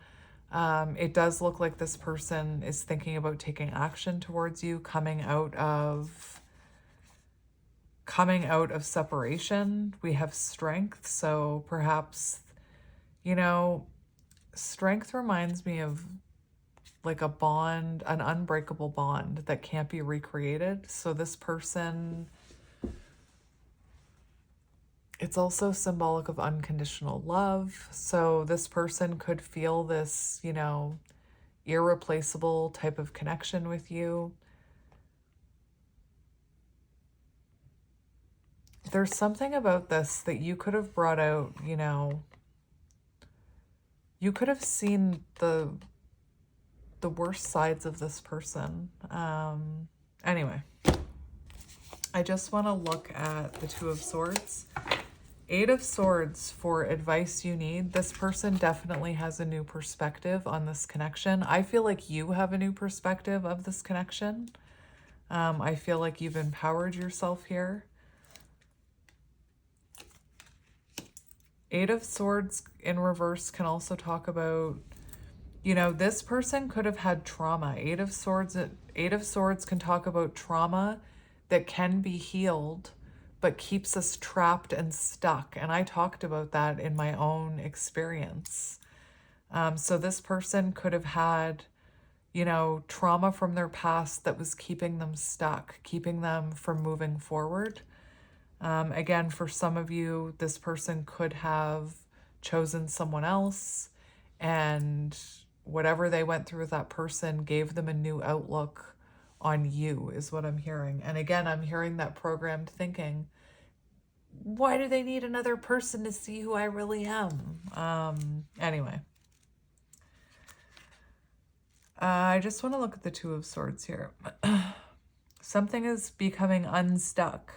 It does look like this person is thinking about taking action towards you, coming out of separation. We have Strength, so perhaps, you know, Strength reminds me of like a bond, an unbreakable bond that can't be recreated. So this person, it's also symbolic of unconditional love. So this person could feel this, you know, irreplaceable type of connection with you. There's something about this that you could have brought out, you know, you could have seen the worst sides of this person. Anyway, I just want to look at the Two of Swords. Eight of Swords for advice you need. This person definitely has a new perspective on this connection. I feel like you have a new perspective of this connection. I feel like you've empowered yourself here. Eight of Swords in reverse can also talk about, You know, this person could have had trauma. Eight of Swords can talk about trauma that can be healed, but keeps us trapped and stuck. And I talked about that in my own experience. So this person could have had, you know, trauma from their past that was keeping them stuck, keeping them from moving forward. Again, for some of you, this person could have chosen someone else, and whatever they went through with that person gave them a new outlook on you, is what I'm hearing. And again, I'm hearing that programmed thinking. Why do they need another person to see who I really am? Anyway. I just want to look at the Two of Swords here. Something is becoming unstuck.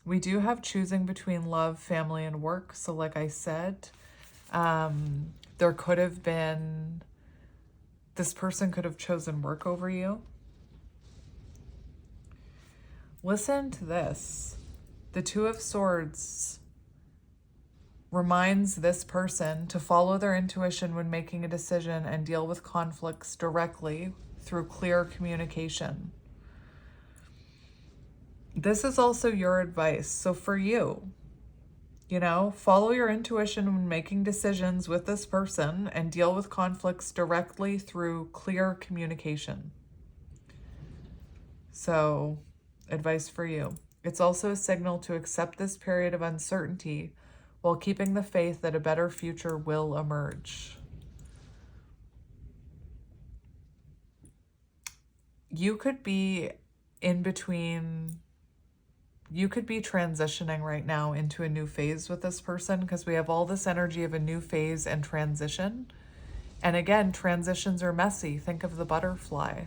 We do have choosing between love, family, and work. So like I said, there could have been, this person could have chosen work over you. Listen to this. The Two of Swords reminds this person to follow their intuition when making a decision and deal with conflicts directly through clear communication. This is also your advice. So for you, you know, follow your intuition when making decisions with this person and deal with conflicts directly through clear communication. So, advice for you. It's also a signal to accept this period of uncertainty while keeping the faith that a better future will emerge. You could be in between, you could be transitioning right now into a new phase with this person, because we have all this energy of a new phase and transition. And again, transitions are messy. Think of the butterfly.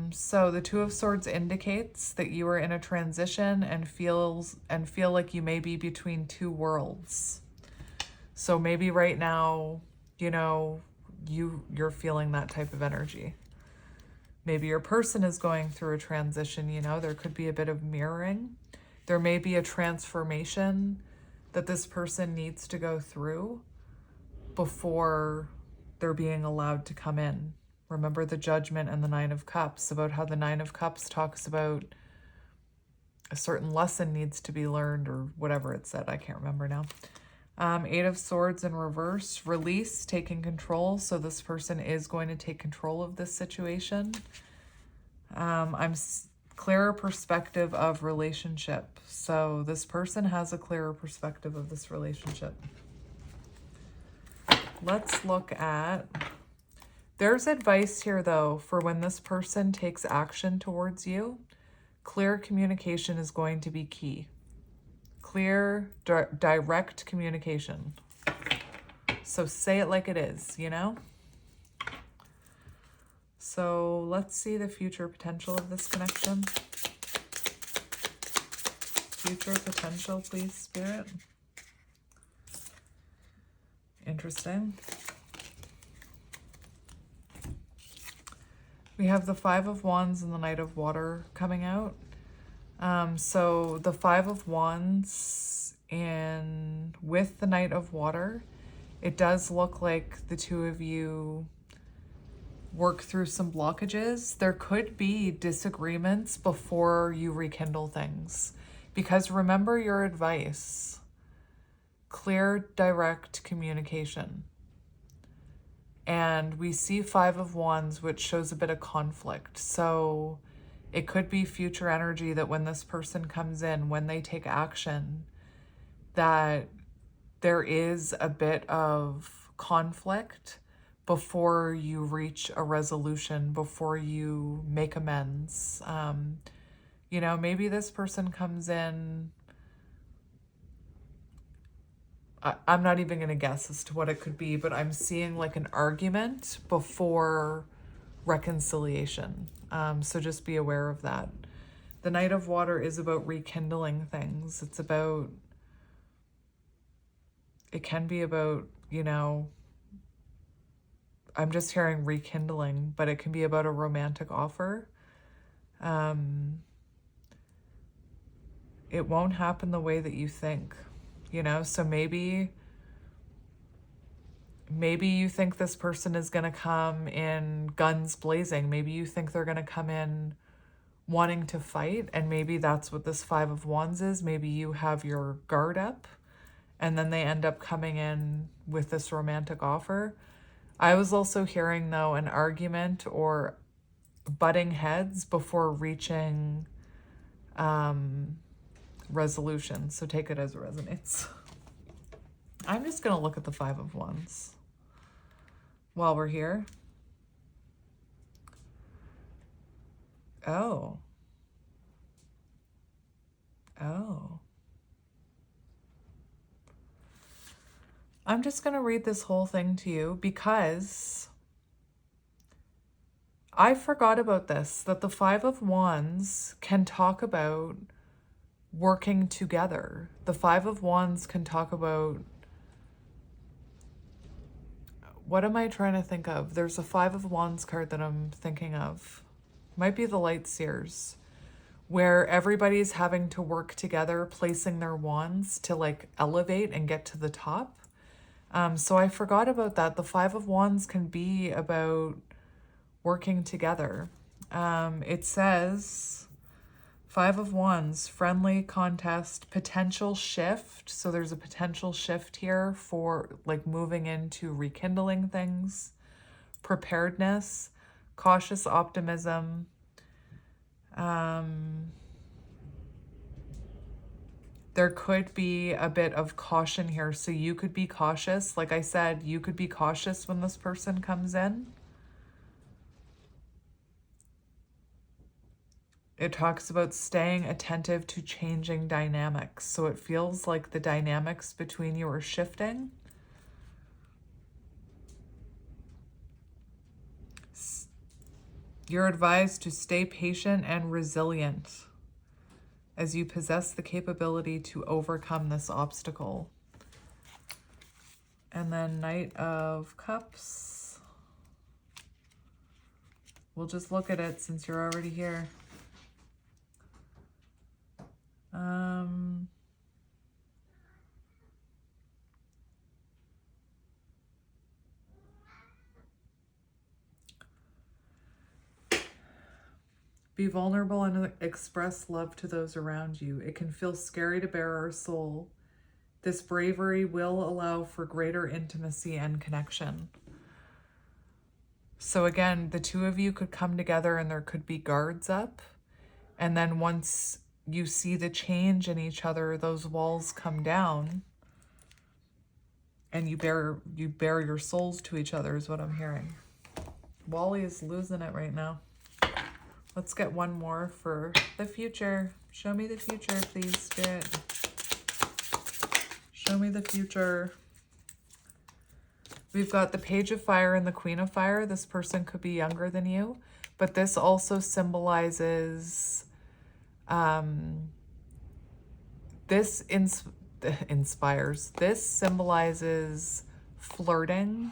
So the Two of Swords indicates that you are in a transition and feel like you may be between two worlds. So maybe right now, you know, you're feeling that type of energy. Maybe your person is going through a transition, you know, there could be a bit of mirroring. There may be a transformation that this person needs to go through before they're being allowed to come in. Remember the Judgment and the Nine of Cups, about how the Nine of Cups talks about a certain lesson needs to be learned, or whatever it said. I can't remember now. Eight of Swords in reverse, release, taking control. So this person is going to take control of this situation. I'm clearer perspective of relationship. So this person has a clearer perspective of this relationship. Let's look at, there's advice here though, for when this person takes action towards you. Clear communication is going to be key. Clear, direct communication. So say it like it is, you know? So let's see the future potential of this connection. Future potential, please, Spirit. Interesting. We have the Five of Wands and the Knight of Water coming out. So the Five of Wands and with the Knight of Water, it does look like the two of you work through some blockages. There could be disagreements before you rekindle things, because remember your advice. Clear, direct communication. And we see Five of Wands, which shows a bit of conflict. So it could be future energy that when this person comes in, when they take action, that there is a bit of conflict before you reach a resolution, before you make amends. You know, maybe this person comes in, I'm not even going to guess as to what it could be, but I'm seeing like an argument before reconciliation. So just be aware of that. The Knight of Water is about rekindling things. It's about, it can be about, you know, I'm just hearing rekindling, but it can be about a it won't happen the way that you think, you know? So maybe you think this person is going to come in guns blazing. Maybe you think they're going to come in wanting to fight, and maybe that's what this Five of Wands is. Maybe you have your guard up, and then they end up coming in with this romantic offer. I was also hearing, though, an argument or butting heads before reaching resolution. So take it as it resonates. I'm just going to look at the Five of Wands while we're here. Oh. I'm just going to read this whole thing to you because I forgot about this, that the Five of Wands can talk about working together. The Five of Wands can talk about, what am I trying to think of? There's a Five of Wands card that I'm thinking of. Might be the Light Seers, where everybody's having to work together, placing their wands to like elevate and get to the top. So I forgot about that. The Five of Wands can be about working together. It says, Five of Wands, friendly contest, potential shift. So there's a potential shift here for like moving into rekindling things, preparedness, cautious optimism. There could be a bit of caution here. So you could be cautious. Like I said, you could be cautious when this person comes in. It talks about staying attentive to changing dynamics. So it feels like the dynamics between you are shifting. You're advised to stay patient and resilient as you possess the capability to overcome this obstacle. And then Knight of Cups. We'll just look at it since you're already here. Be vulnerable and express love to those around you. It can feel scary to bare our soul. This bravery will allow for greater intimacy and connection. So again, the two of you could come together and there could be guards up. And then once you see the change in each other, those walls come down and you bare your souls to each other is what I'm hearing. Wally is losing it right now. Let's get one more for the future. Show me the future, please, Spirit. Show me the future. We've got the Page of Fire and the Queen of Fire. This person could be younger than you, but this also symbolizes, this inspires. This symbolizes flirting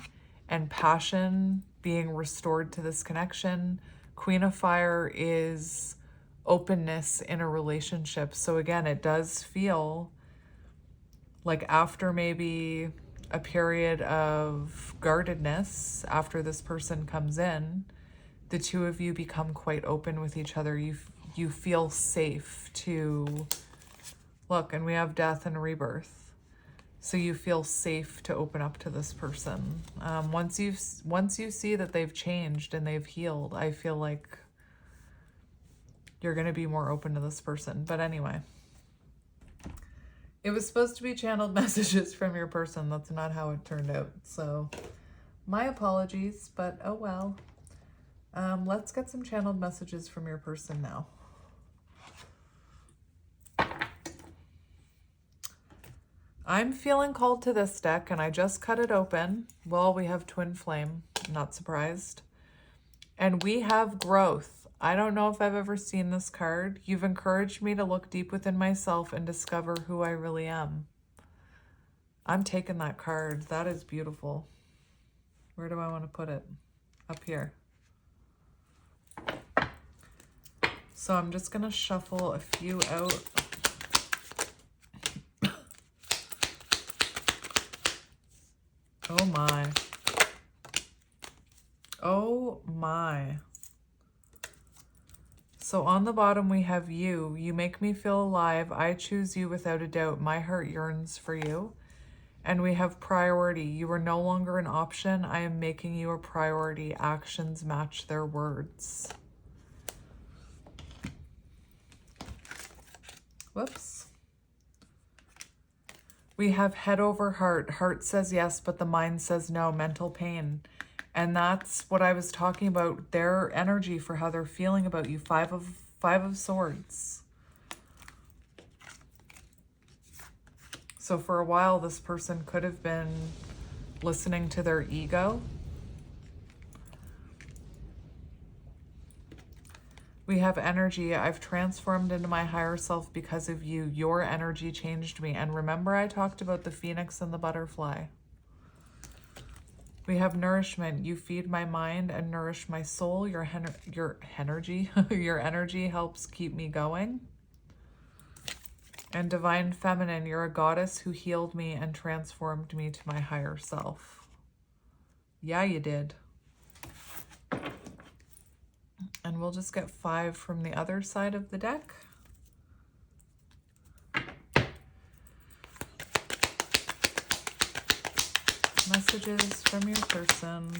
and passion being restored to this connection. Queen of Fire is openness in a relationship. So again, it does feel like after maybe a period of guardedness, after this person comes in, the two of you become quite open with each other. You feel safe to look, and we have death and rebirth. So you feel safe to open up to this person. Once you see that they've changed and they've healed, I feel like you're going to be more open to this person. But anyway, it was supposed to be channeled messages from your person. That's not how it turned out. So my apologies, but oh well. Let's get some channeled messages from your person now. I'm feeling called to this deck, and I just cut it open. Well, we have Twin Flame, not surprised. And we have growth. I don't know if I've ever seen this card. You've encouraged me to look deep within myself and discover who I really am. I'm taking that card. That is beautiful. Where do I want to put it? Up here. So I'm just going to shuffle a few out. Oh my. Oh my. So on the bottom we have you. You make me feel alive. I choose you without a doubt. My heart yearns for you. And we have priority. You are no longer an option. I am making you a priority. Actions match their words. Whoops. We have head over heart. Heart says yes, but the mind says no. Mental pain. And that's what I was talking about. Their energy for how they're feeling about you. Five of Swords. So for a while, this person could have been listening to their ego. We have energy. I've transformed into my higher self because of you. Your energy changed me. And remember, I talked about the phoenix and the butterfly. We have nourishment. You feed my mind and nourish my soul. Your energy, your energy helps keep me going. And divine feminine, you're a goddess who healed me and transformed me to my higher self. Yeah, you did. And we'll just get 5 from the other side of the deck. Messages from your person.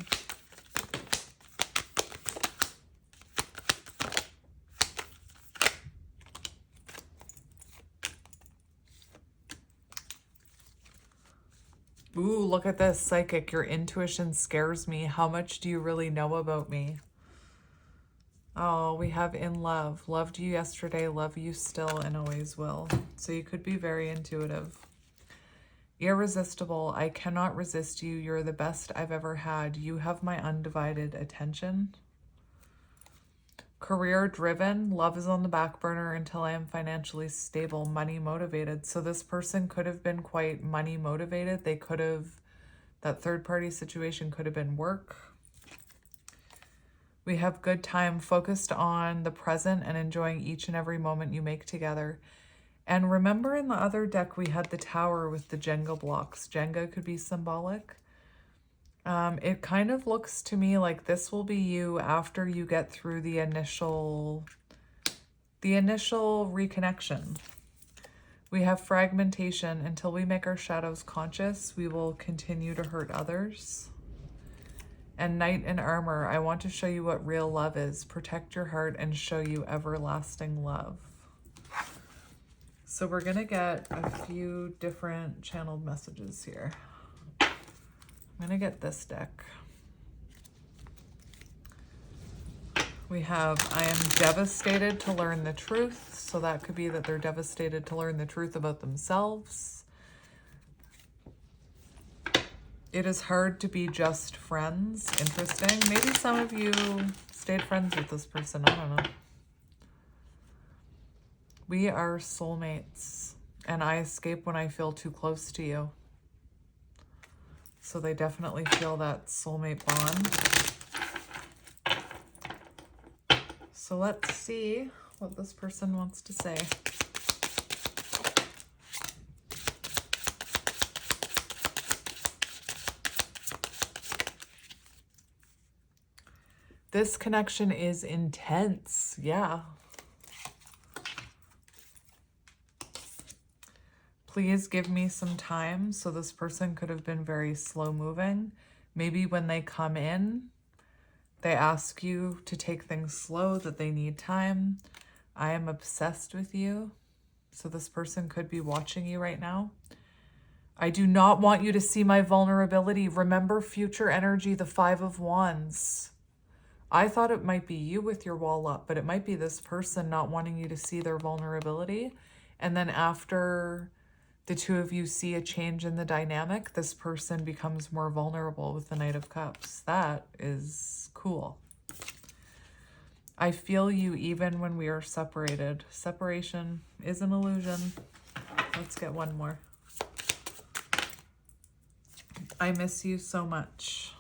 Ooh, look at this, Psychic. Your intuition scares me. How much do you really know about me? Oh, we have in love. Loved you yesterday, love you still, and always will. So you could be very intuitive. Irresistible. I cannot resist you. You're the best I've ever had. You have my undivided attention. Career driven. Love is on the back burner until I am financially stable. Money motivated. So this person could have been quite money motivated. They could have, that third party situation could have been work. We have good time, focused on the present and enjoying each and every moment you make together. And remember in the other deck, we had the Tower with the Jenga blocks. Jenga could be symbolic. It kind of looks to me like this will be you after you get through the initial reconnection. We have fragmentation. Until we make our shadows conscious, we will continue to hurt others. And Knight in Armor, I want to show you what real love is. Protect your heart and show you everlasting love. So we're going to get a few different channeled messages here. I'm going to get this deck. We have, I am devastated to learn the truth. So that could be that they're devastated to learn the truth about themselves. It is hard to be just friends. Interesting. Maybe some of you stayed friends with this person. I don't know. We are soulmates, and I escape when I feel too close to you. So they definitely feel that soulmate bond. So let's see what this person wants to say. This connection is intense. Yeah. Please give me some time. So this person could have been very slow moving. Maybe when they come in, they ask you to take things slow, that they need time. I am obsessed with you. So this person could be watching you right now. I do not want you to see my vulnerability. Remember future energy, the 5 of Wands. I thought it might be you with your wall up, but it might be this person not wanting you to see their vulnerability. And then after the 2 of you see a change in the dynamic, this person becomes more vulnerable with the Knight of Cups. That is cool. I feel you even when we are separated. Separation is an illusion. Let's get one more. I miss you so much.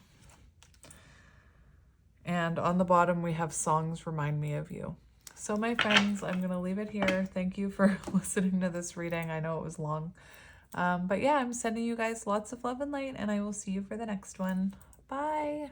And on the bottom, we have songs remind me of you. So my friends, I'm going to leave it here. Thank you for listening to this reading. I know it was long. But yeah, I'm sending you guys lots of love and light, and I will see you for the next one. Bye.